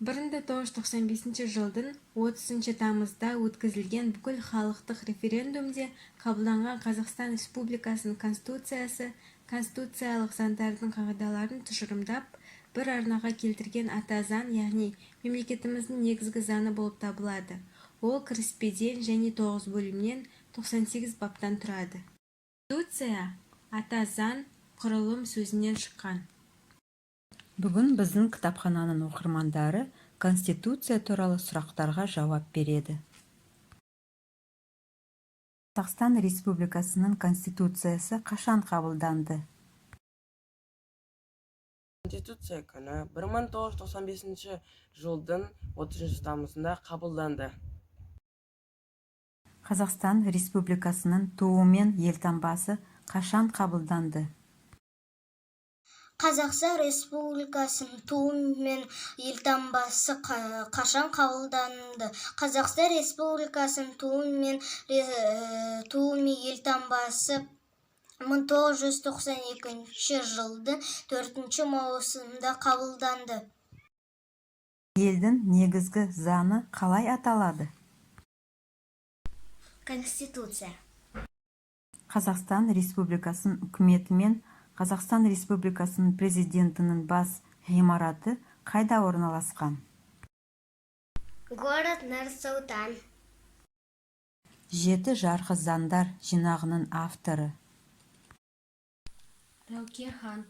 1995 жылдың 30 тамызда өткізілген бүкіл халықтық референдумде қабылданған Қазақстан Республикасының Конституциясы конституциялық заңдардың қағидаларын тұжырымдап, бір арнаға келтірген ата заң, яғни мемлекетіміздің негізгі заңы болып табылады. Ол кіріспеден және 9 бөлімнен 98 баптан тұрады. Конституция ата заң құрылым сөзінен шыққан. Бүгін біздің кітапхананың оқырмандары Конституция туралы сұрақтарға жауап береді. Қазақстан Республикасының Конституциясы қашан қабылданды? Конституция күні 1995 жылдың 30 тамызында қабылданды. Қазақстан Республикасының туы мен елтаңбасы қашан қабылданды? Қазақстан Республикасының туы мен елтаңбасы қашан қабылданды? Қазақстан Республикасының туы мен елтаңбасы 1992 жылдың 4 маусымында қабылданды. Елдің негізгі заңы қалай аталады? Конституция. Қазақстан Республикасының үкіметі мен Қазақстан Республикасының президентінің бас ғимараты қайда орналасқан? Город Нұр-Сұлтан. 7 жарғы заңдар жинағының авторы. Рауке хан.